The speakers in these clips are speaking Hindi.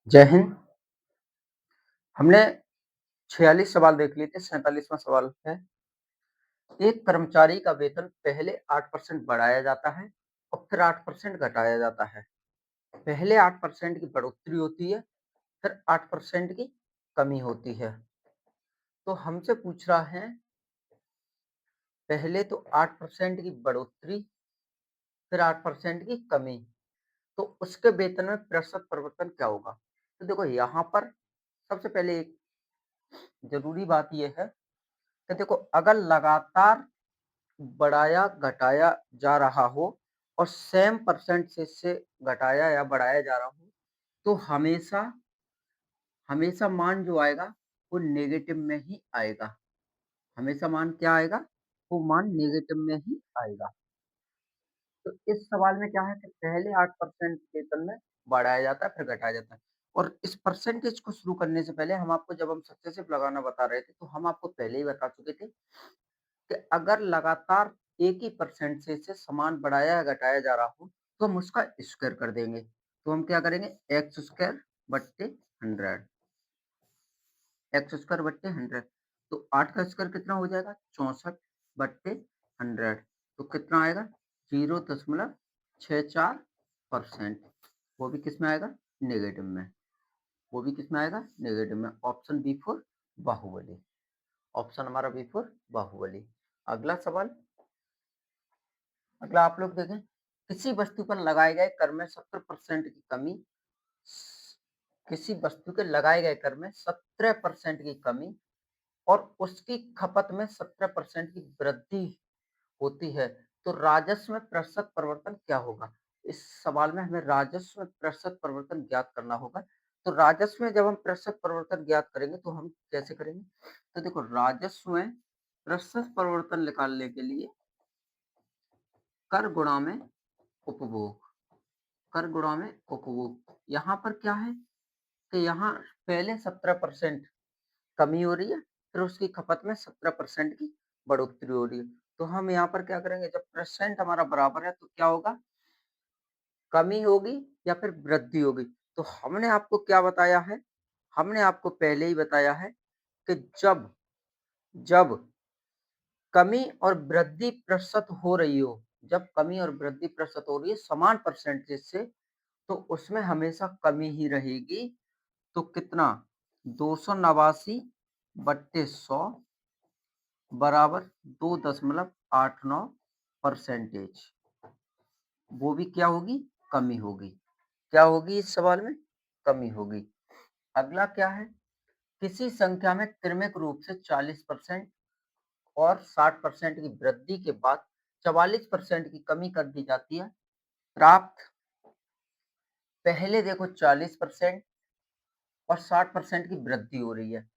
जय हिंद। हमने 46 सवाल देख लिए थे, 47वां सवाल है। एक कर्मचारी का वेतन पहले 8% बढ़ाया जाता है और फिर 8% घटाया जाता है। पहले 8% की बढ़ोतरी होती है, फिर 8% की कमी होती है। तो हमसे पूछ रहा है पहले तो 8% की बढ़ोतरी, फिर 8% की कमी, तो उसके वेतन में प्रतिशत परिवर्तन क्या होगा? तो देखो यहाँ पर सबसे पहले एक जरूरी बात यह है कि देखो अगर लगातार बढ़ाया घटाया जा रहा हो और सेम परसेंट से घटाया या बढ़ाया जा रहा हो, तो हमेशा हमेशा मान जो आएगा वो नेगेटिव में ही आएगा। हमेशा मान क्या आएगा? वो मान नेगेटिव में ही आएगा। तो इस सवाल में क्या है कि पहले 8% वेतन में बढ़ाया जाता है, फिर घटाया जाता है। और इस परसेंटेज को शुरू करने से पहले हम आपको, जब हम सक्सेसिव लगाना बता रहे थे, तो हम आपको पहले ही बता चुके थे कि अगर लगातार एक ही परसेंट से इसे समान बढ़ाया या घटाया जा रहा हो, तो हम उसका स्क्वायर कर देंगे। तो हम क्या करेंगे? एक्स स्क्वायर बट्टे 100, एक्स स्क्वायर बट्टे 100। तो 8 का स्क्वायर कितना हो जाएगा? 64 बट्टे 100। तो कितना आएगा? 0.64%। वो भी किस में आएगा? नेगेटिव में। वो भी किस में आएगा? नेगेटिव में। Option B for Baahubali. Option हमारा बी फॉर बाहुबली। अगला सवाल, अगला आप लोग देखें, किसी वस्तु पर लगाए गए कर में 70% की कमी, किसी वस्तु के लगाए गए कर में 17% की कमी और उसकी खपत में 17% की वृद्धि होती है, तो राजस्व में प्रतिशत परिवर्तन क्या होगा? इस सवाल में हमें राजस्व में प्रतिशत परिवर्तन ज्ञात करना होगा। तो राजस्व में जब हम प्रतिशत परिवर्तन ज्ञात करेंगे तो हम कैसे करेंगे? तो देखो राजस्व में प्रतिशत परिवर्तन निकालने के लिए कर गुणा में उपभोग, कर गुणा में उपभोग। यहाँ पर क्या है कि यहाँ पहले 17% कमी हो रही है, फिर उसकी खपत में 17% की बढ़ोतरी हो रही है। तो हम यहाँ पर क्या करेंगे? जब परसेंट हमारा बराबर है तो क्या होगा? कमी होगी या फिर वृद्धि होगी। तो हमने आपको क्या बताया है? हमने आपको पहले ही बताया है कि जब जब कमी और वृद्धि प्रतिशत हो रही हो, जब कमी और वृद्धि प्रतिशत हो रही है समान परसेंटेज से, तो उसमें हमेशा कमी ही रहेगी। तो कितना? 289/100 बराबर 2.89%। वो भी क्या होगी? कमी होगी। क्या होगी इस सवाल में? कमी होगी। अगला क्या है? किसी संख्या में क्रमिक रूप से 40% और 60% की वृद्धि के बाद 44% की कमी कर दी जाती है। प्राप्त पहले देखो 40% और 60% की वृद्धि हो रही है,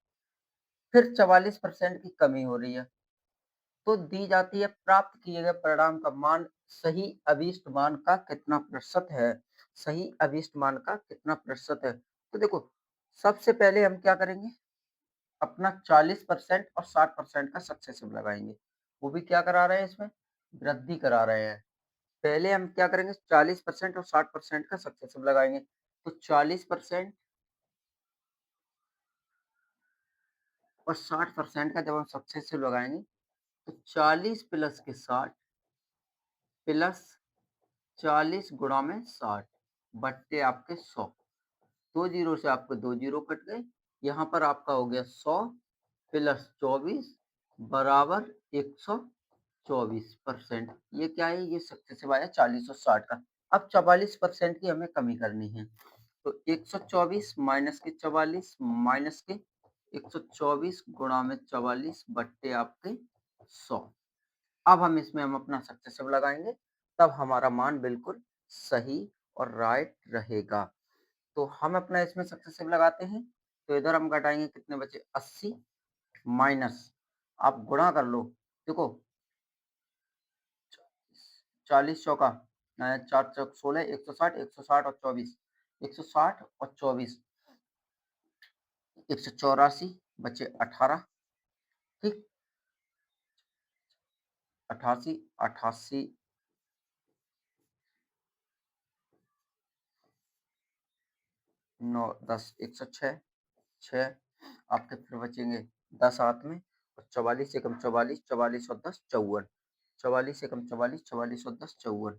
फिर 44% की कमी हो रही है, तो दी जाती है प्राप्त किए गए परिणाम का मान सही अभीष्ट मान का कितना प्रतिशत है? सही अभीष्ट मान का कितना प्रतिशत है? तो देखो सबसे पहले हम क्या करेंगे? अपना 40% और 60% का सक्सेसिव लगाएंगे। वो भी क्या करा रहे हैं? इसमें वृद्धि करा रहे हैं। पहले हम क्या करेंगे? 40% और 60% का सक्सेसिव लगाएंगे। तो 40% और 60% का जब हम सक्सेसिव लगाएंगे तो 40 प्लस के 60 प्लस 40 गुणा में 60 बट्टे आपके 100। 2 जीरो से आपके 2 जीरो कट गए। यहाँ पर आपका हो गया 100 प्लस 24 बराबर 124%। ये क्या है? ये सक्सेसिव आया 40 और 60 का। अब 44% की हमें कमी करनी है। तो 124 माइनस के 44 माइनस के 124 गुणा में 44 बट्टे आपके 100। अब हम अपना सक्सेसिव लगाएंगे, तब हमारा मान बिल्कुल सही और राइट रहेगा। तो हम अपना इसमें सक्सेसिव लगाते हैं, तो इधर हम घटाएंगे, कितने बचे? 80 माइनस, आप गुणा कर लो। देखो 40 चौका 4 चौक 16, 160, 160 और 24, 160 और 24, 184 बचे 18। ठीक, 88, 88 9 10 106 6 आपके फिर बचेंगे 10 हाथ में और 44 एकम 44 44 और 10 54 44 एकम 44 44 और 10 54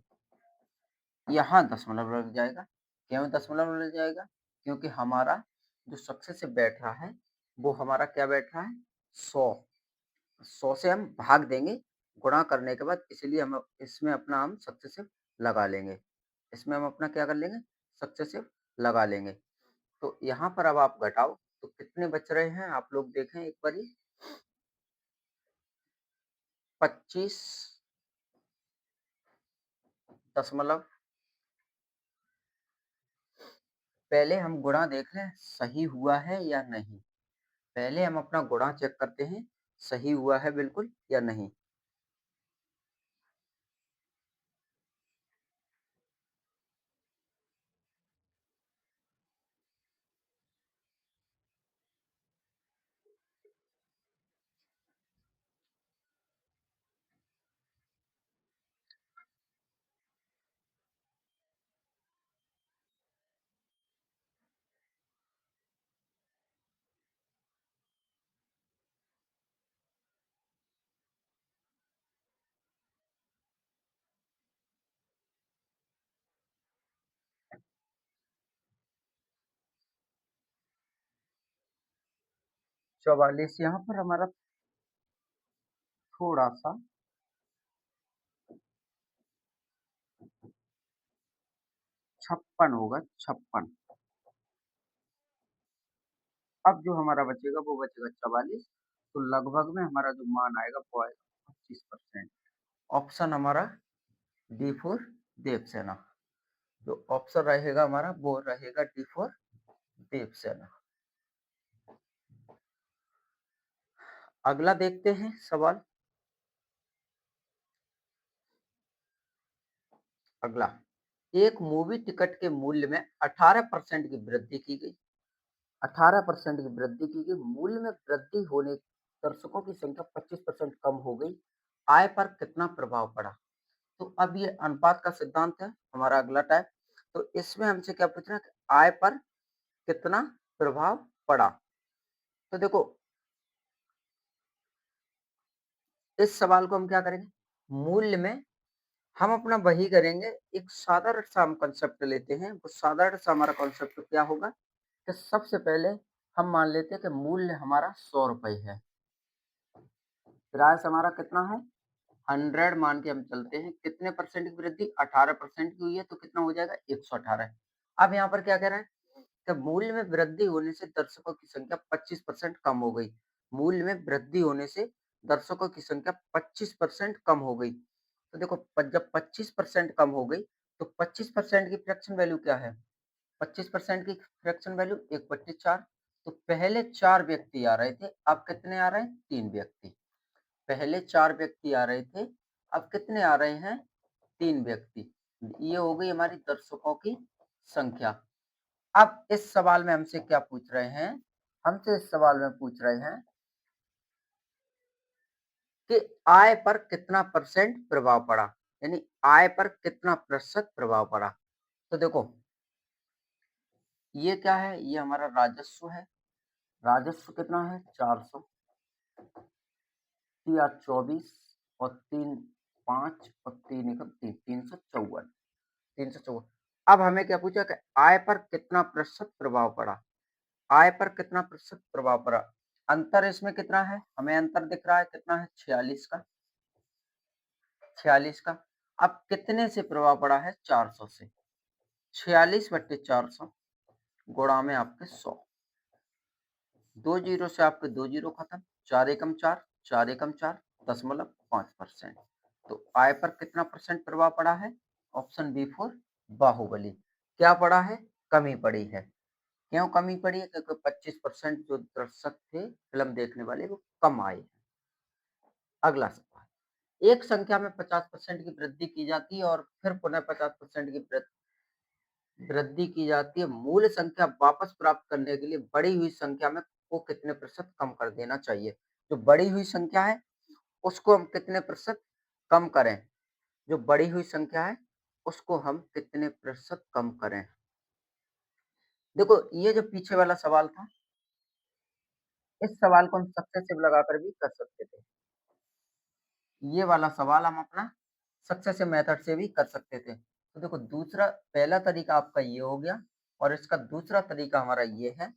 यहाँ दशमलव लग जाएगा। क्यों दशमलव लग जाएगा? क्योंकि हमारा जो सक्सेसिव बैठ रहा है वो हमारा क्या बैठ रहा है 100। 100 से हम भाग देंगे गुणा करने के बाद, इसलिए हम इसमें अपना हम सक्सेसिव लगा लेंगे। इसमें हम अपना क्या कर लेंगे सक्सेसिव लगा लेंगे। तो यहाँ पर अब आप घटाओ तो कितने बच रहे हैं आप लोग देखें एक बारी 25 दशमलव। पहले हम गुणा देख लें सही हुआ है या नहीं। पहले हम अपना गुणा चेक करते हैं सही हुआ है बिल्कुल या नहीं। चौवालीस यहाँ पर हमारा थोड़ा सा 56 होगा 56। अब जो हमारा बचेगा वो बचेगा 44। तो लगभग में हमारा जो मान आएगा वो आएगा 25%। ऑप्शन हमारा डी फोर देवसेना। जो ऑप्शन रहेगा हमारा वो रहेगा डी फोर देवसेना। अगला देखते हैं सवाल। अगला, एक मूवी टिकट के मूल्य में 18% की वृद्धि की गई। 18% की वृद्धि की गई। मूल्य में वृद्धि होने दर्शकों की संख्या 25% कम हो गई। आय पर कितना प्रभाव पड़ा? तो अब ये अनुपात का सिद्धांत है हमारा अगला टाइप। तो इसमें हमसे क्या पूछ रहा है कि आय पर कितना प्रभाव पड़ा। तो देखो इस सवाल को हम क्या करेंगे मूल्य में हम अपना वही करेंगे। एक साधारण सा हम कंसेप्ट लेते हैं। वो साधारण सा हमारा कॉन्सेप्ट क्या होगा कि सबसे पहले हम मान लेते हैं कि मूल्य हमारा 100 रुपए है। प्राइस हमारा कितना है 100 मान के हम चलते हैं। कितने परसेंट की वृद्धि 18% की हुई है तो कितना हो जाएगा 118। अब यहाँ पर क्या कह रहा है कि मूल्य में वृद्धि होने से दर्शकों की संख्या 25% कम हो गई। मूल्य में वृद्धि होने से दर्शकों की संख्या 25% कम हो गई। तो देखो जब 25% कम हो गई तो 25% की फ्रैक्शन वैल्यू क्या है 25% की फ्रैक्शन वैल्यू 1/4। तो पहले 4 व्यक्ति आ रहे थे अब कितने आ रहे हैं 3 व्यक्ति। पहले 4 व्यक्ति आ रहे थे अब कितने आ रहे हैं 3 व्यक्ति। ये हो गई हमारी दर्शकों की संख्या। अब इस सवाल में हमसे क्या पूछ रहे हैं हमसे इस सवाल में पूछ रहे हैं कि आय पर कितना परसेंट प्रभाव पड़ा। यानी आय पर कितना प्रतिशत प्रभाव पड़ा। तो देखो ये क्या है ये हमारा राजस्व है। राजस्व कितना है 400 या 24 और 3 5 और 3 एकम 3 354 354। अब हमें क्या पूछा कि आय पर कितना प्रतिशत प्रभाव पड़ा। आय पर कितना प्रतिशत प्रभाव पड़ा। अंतर इसमें कितना है हमें अंतर दिख रहा है कितना है 46 का 46 का। अब कितने से प्रभाव पड़ा है 400 से। 46/400 गुणा में आपके 100। 2 जीरो से आपके 2 जीरो खत्म। 4 एकम 4 4 एकम 4 0.5%। तो आय पर कितना परसेंट प्रभाव पड़ा है ऑप्शन बी फोर बाहुबली। क्या पड़ा है कमी पड़ी है। क्यों कमी पड़ी है क्योंकि 25% जो दर्शक थे फिल्म देखने वाले वो कम आए हैं। अगला सवाल, एक संख्या में 50% की वृद्धि की जाती है और फिर पुनः 50% की वृद्धि की जाती है। मूल संख्या वापस प्राप्त करने के लिए बढ़ी हुई संख्या में को कितने प्रतिशत कम कर देना चाहिए। जो बढ़ी हुई संख्या है उसको हम कितने प्रतिशत कम करें। जो बढ़ी हुई संख्या है उसको हम कितने प्रतिशत कम करें। देखो ये जो पीछे वाला सवाल था, इस सवाल को हम सक्सेसिव लगाकर भी कर सकते थे। ये वाला सवाल हम अपना सक्सेसिव मेथड से भी कर सकते थे। तो देखो दूसरा पहला तरीका आपका ये हो गया और इसका दूसरा तरीका हमारा ये है।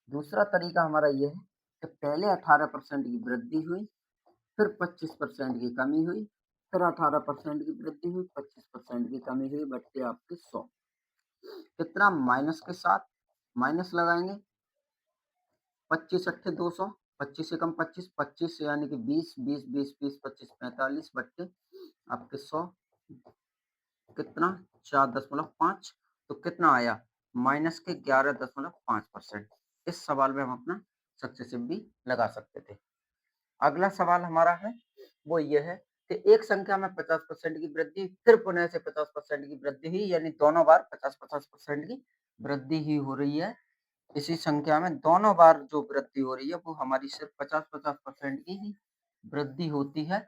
दूसरा तरीका हमारा ये है कि पहले 18% की वृद्धि हुई, फिर 25% की कमी हुई, फिर 18% की वृद्धि हुई, 25% की कमी हुई, बट्टे आपके 100। कितना माइनस के साथ माइनस लगाएंगे, 25 अट्ठे 200, 25 से कम 25, 25 यानी कि 20, 20, 20, 20, 25, 45 बट्टे आपके 100, कितना 4.5। तो कितना आया माइनस के 11.5%। इस सवाल में हम अपना सक्सेसिव भी लगा सकते थे। अगला सवाल हमारा है वो ये है कि एक संख्या में 50% की वृद्धि, फिर पुनः से 50% की वृद्धि हुई, यानी दोनों बार 50-50% की वृद्धि ही हो रही है। इसी संख्या में दोनों बार जो वृद्धि हो रही है वो हमारी सिर्फ 50-50% की ही वृद्धि होती है।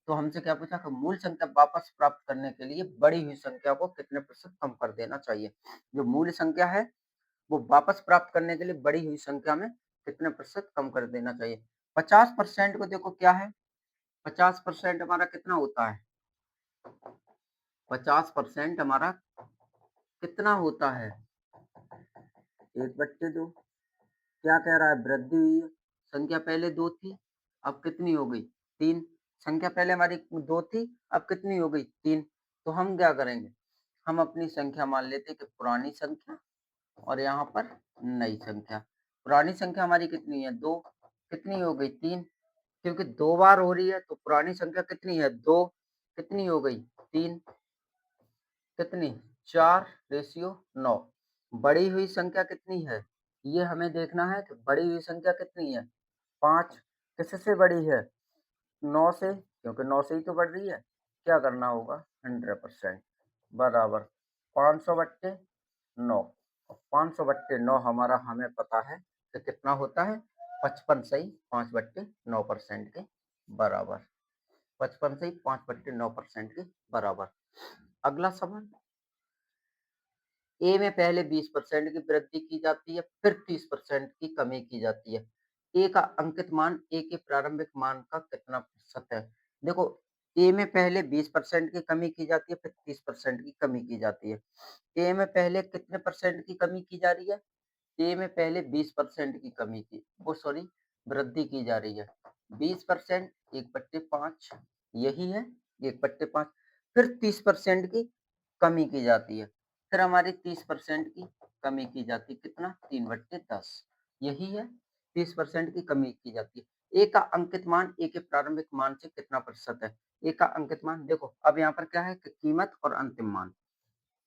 तो हमसे क्या पूछा कि मूल संख्या वापस प्राप्त करने के लिए बढ़ी हुई संख्या को कितने प्रतिशत कम कर देना चाहिए। जो मूल संख्या है वो वापस प्राप्त करने के लिए बढ़ी हुई संख्या में कितने प्रतिशत कम कर देना चाहिए। 50% को देखो क्या है, 50% हमारा कितना होता है, 50% हमारा कितना होता है, 1/2। क्या कह रहा है, वृद्धि हुई है। संख्या पहले 2 थी, अब कितनी हो गई 3। संख्या पहले हमारी 2 थी, अब कितनी हो गई 3। तो हम क्या करेंगे, हम अपनी संख्या मान लेते हैं कि पुरानी संख्या और यहाँ पर नई संख्या। पुरानी संख्या हमारी कितनी है 2, कितनी हो गई 3, क्योंकि 2 बार हो रही है तो पुरानी संख्या कितनी है 2, कितनी हो गई 3, कितनी 4 रेशियो 9। बढ़ी हुई संख्या कितनी है, ये हमें देखना है कि बढ़ी हुई संख्या कितनी है 5। किससे बढ़ी है 9 से, क्योंकि 9 से ही तो बढ़ रही है। क्या करना होगा 100% बराबर 500 बट्टे 9। 500 बट्टे 9 हमारा हमें पता है कि कितना होता है 55 सही 5/9% के बराबर। 55 सही 5/9% के बराबर। अगला सवाल, ए में पहले 20% की वृद्धि की जाती है, फिर 30% की कमी की जाती है। ए का अंकित मान ए के प्रारंभिक मान का कितना प्रतिशत है। देखो ए में पहले 20% की कमी की जाती है, फिर 30% की कमी की जाती है। ए में पहले कितने परसेंट की कमी की जा रही है, ए में पहले 20% की कमी की वो सॉरी वृद्धि की जा रही है। 20% 1/5 यही है 1/5। फिर 30% की कमी की जाती है, फिर हमारी 30% की कमी की जाती है, कितना 3/10 यही है 30% की कमी की जाती है। ए का अंकित मान ए के प्रारंभिक मान से कितना प्रतिशत है। ए का अंकित मान देखो अब यहाँ पर क्या है कि कीमत और अंतिम मान।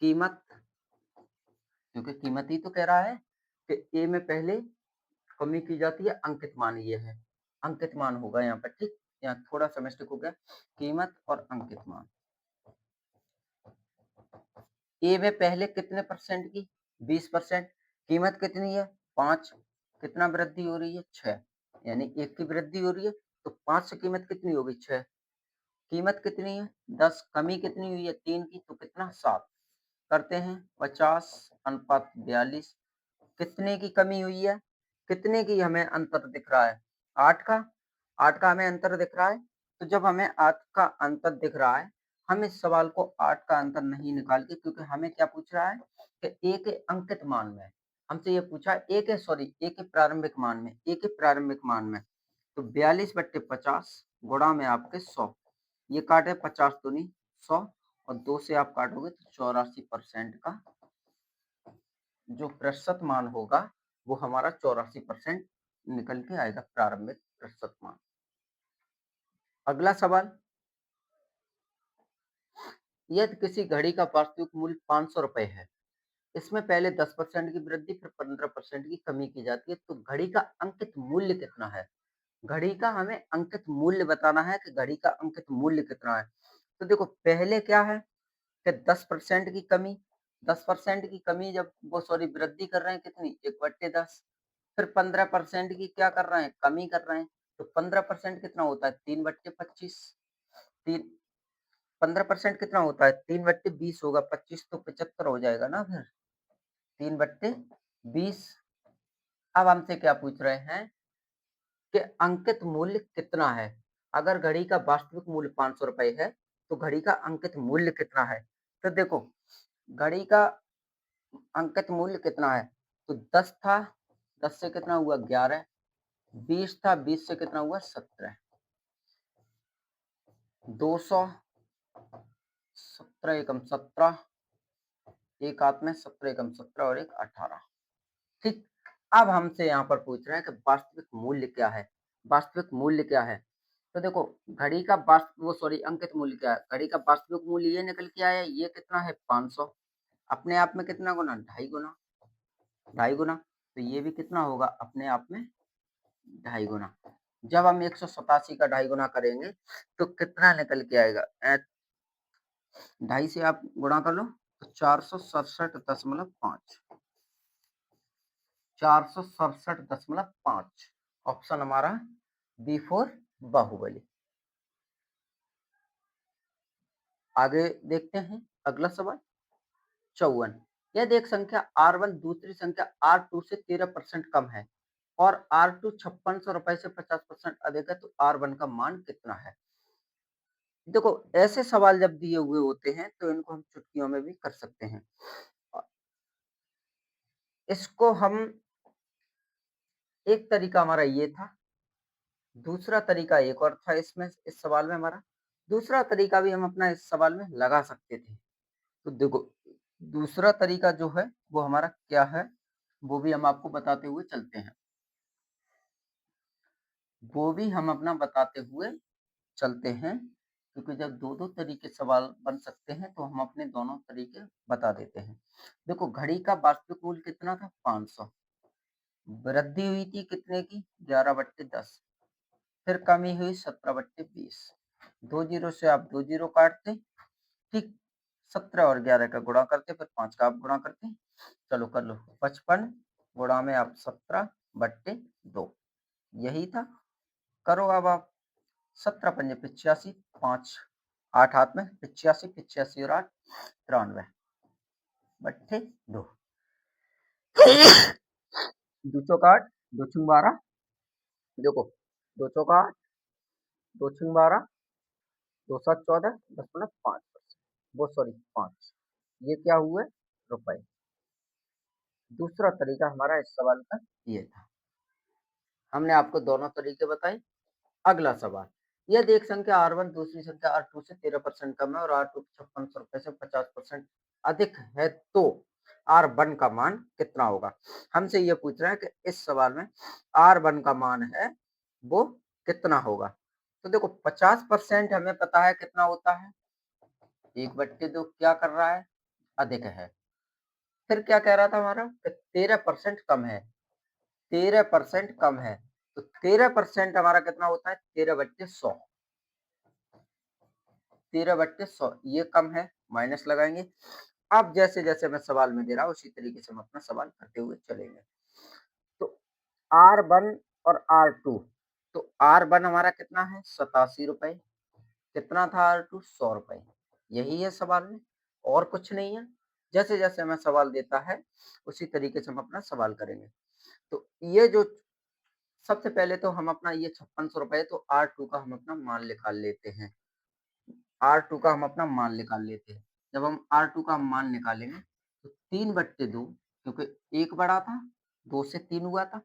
कीमत, क्योंकि कीमत ही तो कह रहा है कि ए में पहले कमी की जाती है, अंकित मान ये है, अंकित मान होगा यहाँ पर ठीक। यहाँ थोड़ा सा मिस्टेक हो गया, कीमत और अंकित मान। ए में पहले कितने परसेंट की 20%, कीमत कितनी है 5, कितना वृद्धि हो रही है 6, यानी 1 की वृद्धि हो रही है तो 5 से कीमत कितनी हो गई 6। कीमत कितनी है 10, कमी कितनी हुई है 3 की तो कितना 7। करते हैं 50/42, कितने की कमी हुई है, कितने की हमें अंतर दिख रहा है 8 का, 8 का हमें अंतर दिख रहा है। तो जब हमें 8 का अंतर दिख रहा है, हम इस सवाल को 8 का अंतर नहीं निकाल के, क्योंकि हमें क्या पूछ रहा है कि ए के अंकित मान में, हमसे ये पूछा ए के सॉरी ए के प्रारंभिक मान में, ए के प्रारंभिक मान में। तो 42/50 गुणा में आपके 100, ये काटे 50 दूनी 100 और 2 से आप काटोगे तो 84% का जो प्रतिशत मान होगा वो हमारा 84% निकल के आएगा प्रारंभिक प्रतिशत मान। अगला सवाल, यदि किसी घड़ी का वास्तविक मूल्य 500 रुपए है, इसमें पहले 10% की वृद्धि फिर 15% की कमी की जाती है, तो घड़ी का अंकित मूल्य कितना है। घड़ी का हमें अंकित मूल्य बताना है कि घड़ी का अंकित मूल्य कितना है। तो देखो पहले क्या है कि 10% की कमी, 10% की कमी जब वो सॉरी वृद्धि कर रहे हैं कितनी 1/10, फिर 15% की क्या कर रहे हैं कमी कर रहे हैं। तो 15% कितना होता है 3/25, तीन 15% कितना होता है 3/20 होगा, 25 तो 75 हो जाएगा ना फिर 3/20। 20। अब हमसे क्या पूछ रहे हैं कि अंकित मूल्य कितना है? अगर घड़ी का वास्तविक मूल्य 500 रुपए है, तो घड़ी का अंकित मूल्य कितना है? तो देखो, घड़ी का अंकित मूल्य कितना है? तो 10 था, 10 से कितना हुआ 11, 20 था, 20 से कितना हुआ 17, 200, 17 एकम 17, एक हाथ में 17 एकम 17 और एक 18। ठीक। अब हमसे यहाँ पर पूछ रहे हैं कि वास्तविक मूल्य क्या है? वास्तविक मूल्य क्या है? तो देखो, घड़ी का अंकित मूल्य क्या है? घड़ी का वास्तविक मूल्य ये निकल के आया, ये कितना है 500। अपने आप में कितना गुना? 2.5 गुना, 2.5 गुना। तो ये भी कितना होगा अपने आप में? 2.5 गुना। जब हम 187 का 2.5 गुना करेंगे तो कितना निकल के आएगा? 2.5 से आप गुणा कर लो तो 467.5, 467.5। ऑप्शन हमारा बी फॉर बाहुबली। आगे देखते हैं अगला सवाल 54। यदि एक संख्या R1 दूसरी संख्या R2 से 13% कम है और R2 ₹5600 से 50% अधिक है, तो R1 का मान कितना है? देखो, ऐसे सवाल जब दिए हुए होते हैं तो इनको हम चुटकियों में भी कर सकते हैं। इसको हम, एक तरीका हमारा ये था, दूसरा तरीका एक और था इसमें, इस सवाल में हमारा दूसरा तरीका भी हम अपना इस सवाल में लगा सकते थे। तो देखो, दूसरा तरीका जो है वो हमारा क्या है, वो भी हम आपको बताते हुए चलते हैं। वो भी हम अपना बताते हुए चलते हैं, क्योंकि जब दो दो तरीके सवाल बन सकते हैं तो हम अपने दोनों तरीके बता देते हैं। देखो, घड़ी का वास्तविक मूल्य कितना था? 500। वृद्धि हुई थी कितने की? 11/10। फिर कमी हुई 17/20। 2 जीरो से आप 2 जीरो काटते, ठीक। 17 और 11 का गुणा करते, फिर 5 का आप गुणा करते। चलो कर लो, 55 गुणा में आप 17/2, यही था। करो अब आप, 17 पंजे 85, 5 8 हाथ में 85, 85 और 8 93/2। दो चौक 8, दो छुंग 12। देखो, दो चौक 8, दो छुंग 12, दो सात 14.5%, वो सॉरी 5। ये क्या हुए? रुपए। दूसरा तरीका हमारा इस सवाल का ये था। हमने आपको दोनों तरीके बताए। अगला सवाल, यदि एक संख्या R1 दूसरी संख्या R2 से 13% कम है और R2 ₹5600 से 50% अधिक है, तो R1 का मान कितना होगा? हमसे ये पूछ रहा है कि इस सवाल में R1 का मान है वो कितना होगा? तो देखो, 50% हमें पता है कितना होता है, 1/2 क्या कर रहा है? अधिक है। फिर क्या कह रहा था हमारा कि 13% कम है, 13% कम है। तो 13% हमारा कितना होता है? 13/100, 13/100 ये कम है, माइनस लगाएंगे। अब जैसे जैसे मैं सवाल में दे रहा हूँ उसी तरीके से हम अपना सवाल करते हुए चलेंगे। तो R1 और R2, तो R1 हमारा कितना है? 87 रुपए। कितना था R2? 100 रुपए। यही है सवाल में, और कुछ नहीं है। जैसे जैसे हमें सवाल देता है उसी तरीके से हम अपना सवाल करेंगे। तो ये जो, सबसे पहले तो हम अपना ये 5600 रुपए, तो R2 का हम अपना मान निकाल लेते हैं। R2 का हम अपना मान निकाल लेते हैं। जब हम R2 का मान निकालेंगे तो 3/2, क्योंकि 1 बड़ा था, 2 से 3 हुआ था,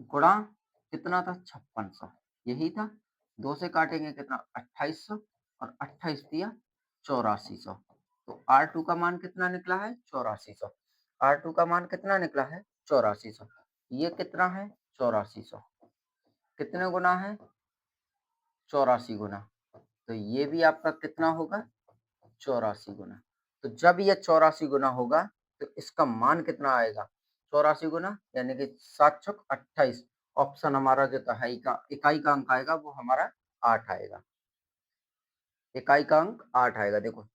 गुणा कितना था? 5600, यही था। 2 से काटेंगे कितना? 2800, और 28 दिया 8400। तो R2 का मान कितना निकला है? 8400। R2 का मान कितना निकला है? 8400। ये कितना है? 8400। कितने गुना है? 84 गुना। तो ये भी आपका कितना होगा? 84 गुना। तो जब ये 84 गुना होगा तो इसका मान कितना आएगा? 84 गुना यानी कि 7 चौक 28। ऑप्शन हमारा जो दहाई का इकाई का अंक आएगा वो हमारा 8 आएगा। इकाई का अंक 8 आएगा। देखो,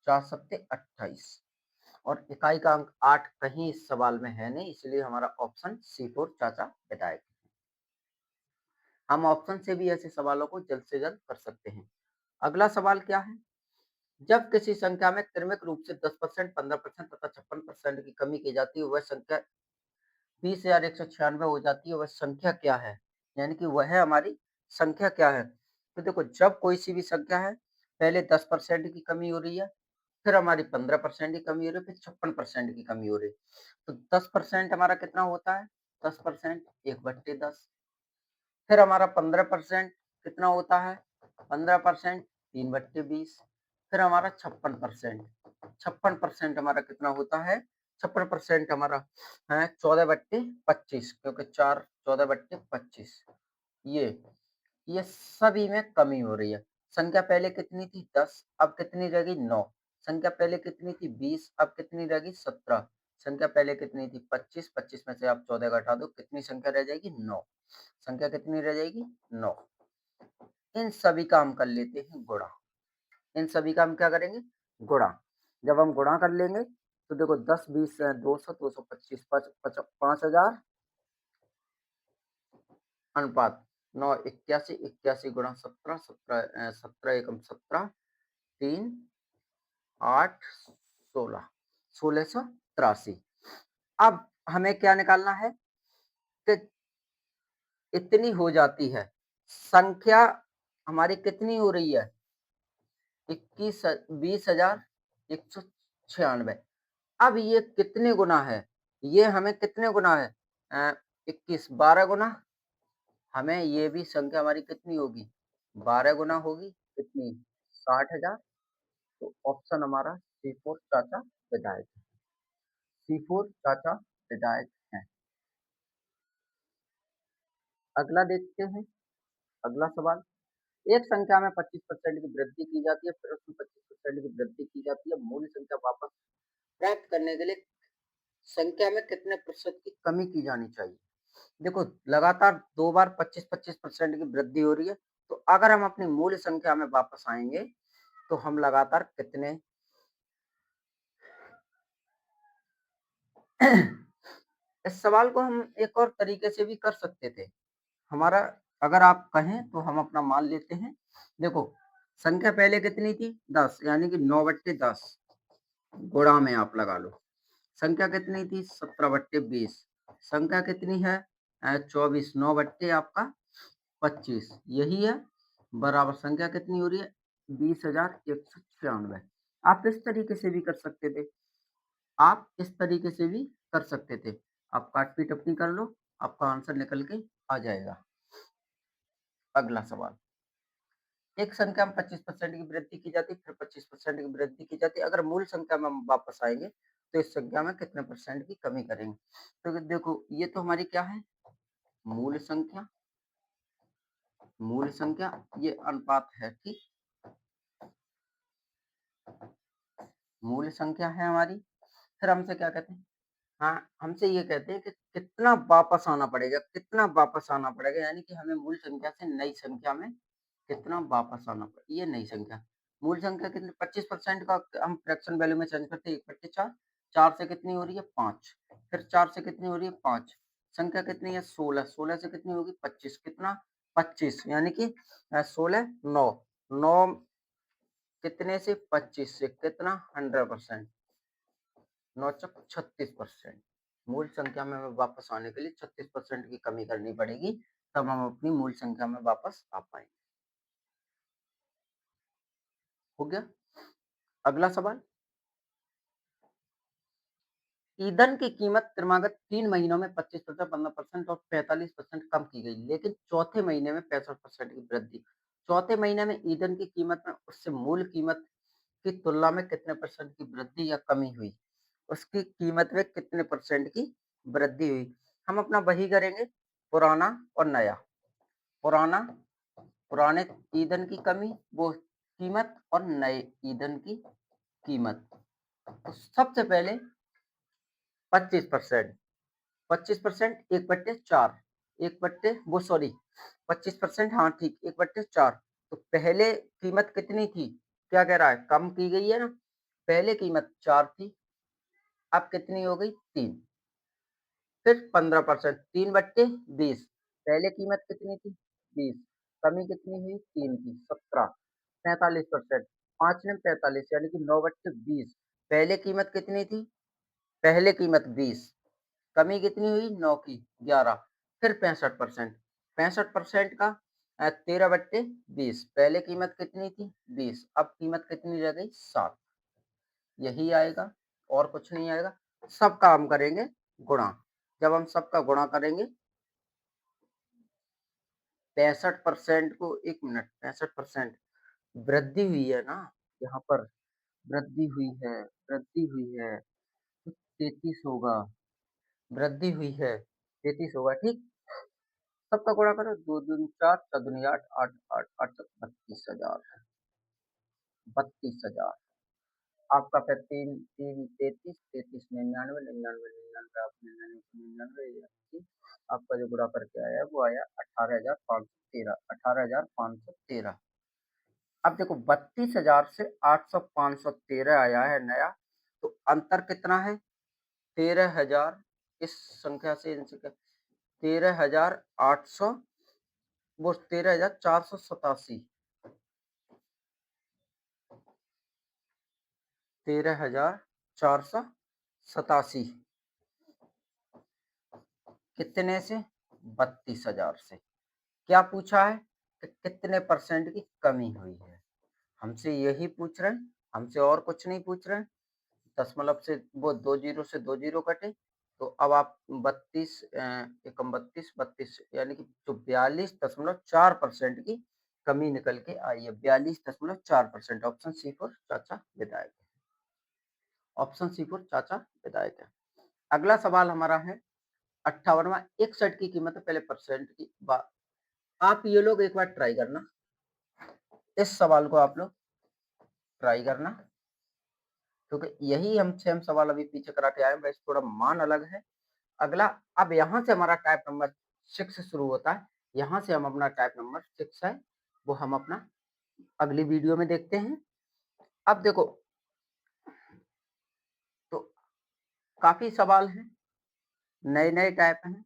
4 सत्ते 28, और इकाई का अंक 8 कहीं इस सवाल में है नहीं, इसलिए हमारा ऑप्शन C4 चाचा विधायक। हम ऑप्शन से भी ऐसे सवालों को जल्द से जल्द कर सकते हैं। अगला सवाल क्या है? जब किसी संख्या में क्रमिक रूप से 10%, 15% तथा 56% की कमी की जाती है, वह संख्या 20,196 हो जाती है, वह संख्या क्या है? यानी कि वह हमारी संख्या क्या है? तो देखो, जब कोई सी भी संख्या है, पहले 10% की कमी हो रही है, फिर हमारी 15% की कमी हो रही है, फिर 56% की कमी हो रही है। तो 10% हमारा कितना होता है? 10% 1/10। फिर हमारा 15% कितना होता है? 15% 3/20। फिर हमारा 56%, 56% हमारा कितना होता है? 56% हमारा है 14/25, क्योंकि 4 14/25। ये ये सभी में कमी हो रही है। संख्या पहले कितनी थी? 10, अब कितनी रह गई? 9। संख्या पहले कितनी थी? 20, अब कितनी रह गई? 17। संख्या पहले कितनी थी? 25, 25 में से आप 14 घटा दो, कितनी संख्या रह जाएगी? 9। संख्या कितनी रह जाएगी? 9। इन सभी का हम कर लेते हैं गुणा। इन सभी का हम क्या करेंगे? गुणा। जब हम गुणा कर लेंगे तो देखो, 10 20 200, 225, 5000 अनुपात 9 81, 81 गुणा 17, 17 17 एकम 17, 3 8 16, 1683। अब हमें क्या निकालना है कि इतनी हो जाती है संख्या हमारी, कितनी हो रही है? 20,196। अब ये कितने गुना है? ये हमें कितने गुना है? 21 12 गुना। हमें ये भी संख्या हमारी कितनी होगी? 12 गुना होगी। कितनी? 60,000। तो ऑप्शन हमारा C4 चाचा विधायक है। C4 चाचा विधायक है। अगला देखते हैं। अगला सवाल। एक संख्या में 25% की वृद्धि की जाती है, फिर उसमें 25% की वृद्धि की जाती है। मूल संख्या वापस प्राप्त करने के लिए संख्या में कितने प्रतिशत की कमी की जानी चाहिए? देखो, लगातार 2 बार 25-25% की वृद्धि हो रही है, तो अगर हम अपनी मूल संख्या में वापस आएँगे, तो हम लगातार कितने इस सवाल को हम एक और तरीके से भी कर सकते थे। हमारा, अगर आप कहें तो हम अपना मान लेते हैं। देखो, संख्या पहले कितनी थी? 10, यानी कि 9/10 गुणा में आप लगा लो। संख्या कितनी थी? 17/20। संख्या कितनी है? 24। 9 बट्टे आपका 25, यही है। बराबर संख्या कितनी हो रही है? 20,196। आप इस तरीके से भी कर सकते थे। आप इस तरीके से भी कर सकते थे। आप काट टिप्पणी कर लो, आपका आंसर निकल के आ जाएगा। अगला सवाल। एक संख्या में 25% की वृद्धि की जाती है, फिर 25% की वृद्धि की जाती है। अगर मूल संख्या में हम वापस आएंगे तो इस संख्या में कितने परसेंट की कमी करेंगे? तो देखो, ये तो हमारी क्या है? मूल संख्या। मूल संख्या, ये अनुपात है, ठीक। मूल संख्या है हमारी। फिर हमसे क्या कहते हैं? हाँ, हमसे ये कहते हैं कि कितना वापस आना पड़ेगा, कितना वापस आना पड़ेगा, यानी कि हमें मूल संख्या से नई संख्या में कितना वापस आना पड़ेगा। ये नई संख्या, मूल संख्या कितनी? 25% का हम फ्रैक्शन वैल्यू में चेंज करते हैं, 1/4। 4 से कितनी हो रही है? 5। फिर 4 से कितनी हो रही है? 5। संख्या कितनी है? 16। 16 से कितनी होगी? 25। कितना? 25, यानी कि 16 9 9 कितने से? 25 से कितना? 100%। 9 चौक 36%। मूल संख्या में हमें वापस आने के लिए 36% की कमी करनी पड़ेगी, तब हम अपनी मूल संख्या में वापस आ पाएंगे। हो गया। अगला सवाल। ईंधन की कीमत क्रमागत 3 महीनों में 25%, 15% और 45% कम की गई, लेकिन चौथे महीने में 65% की वृद्धि। चौथे महीने में ईंधन की कीमत में उससे मूल कीमत की तुलना में कितने परसेंट की वृद्धि या कमी हुई? उसकी कीमत में कितने परसेंट की वृद्धि हुई? हम अपना वही करेंगे, पुराना और नया। पुराना, पुराने ईंधन की कमी वो कीमत, और नए ईंधन की कीमत। तो सबसे पहले 25%। 25% 1/4। 1 वो सॉरी 25%, हाँ ठीक, 1/4। तो पहले कीमत कितनी थी? क्या कह रहा है? कम की गई है ना। पहले कीमत 4 थी, अब कितनी हो गई? 3। फिर 15%, 3/20। पहले कीमत कितनी थी? 20। कमी कितनी हुई? 3 की, 17। 45%। 5 ने 45 यानी कि 9 बट्टे 20। पहले कीमत कितनी थी? पहले कीमत 20, कमी कितनी हुई? 9 की 11, फिर 65%। 65% का 13 बट्टे 20। पहले कीमत कितनी थी? 20, अब कीमत कितनी रह गई? 7। यही आएगा और कुछ नहीं आएगा। सबका हम करेंगे गुणा। जब हम सबका गुणा करेंगे 65% को, 1 मिनट, 65% वृद्धि हुई है ना, यहाँ पर वृद्धि हुई है, वृद्धि हुई है, तो 33 होगा, वृद्धि हुई है, 33 होगा, ठीक? सबका गुणा करो, 2 दूनी 4, 4 दूनी 8, 8, 8, 8 32,000, 32,000। आपका फिर 3, 3, 33, 33, 99, 99, 99, आप 99, 99, 80, आपका जो गुणा करके आया वो आया 18,513, 18,513। अब देखो 32,000 से 800-513 आया है नया, तो अंतर कितना है? 13,000। इस संख्या से इन संख्या 13,800, वो 13,487, 13,487 कितने से? 32,000 से। क्या पूछा है कि कितने परसेंट की कमी हुई है? हमसे यही पूछ रहे हैं, हमसे और कुछ नहीं पूछ रहे हैं। दशमलव से वो 2 जीरो से 2 जीरो कटे, तो अब आप 32 एकम 32, 32 यानी कि जो 42.4% की कमी निकल के आई है। 42.4%। ऑप्शन सी फॉर चाचा विधायक है। ऑप्शन सी फॉर चाचा विधायक है। अगला सवाल हमारा है 58वां। 61 की कीमत है, पहले परसेंट की बात। आप ये लोग एक बार ट्राई करना, इस सवाल को आप लोग ट्राई करना, क्योंकि यही हम सेम सवाल अभी पीछे करा के आए, बस थोड़ा मान अलग है। अगला, अब यहाँ से हमारा टाइप नंबर 6 शुरू होता है। यहाँ से हम अपना टाइप नंबर 6 है वो हम अपना अगली वीडियो में देखते हैं। अब देखो, तो काफी सवाल हैं, नए नए टाइप हैं,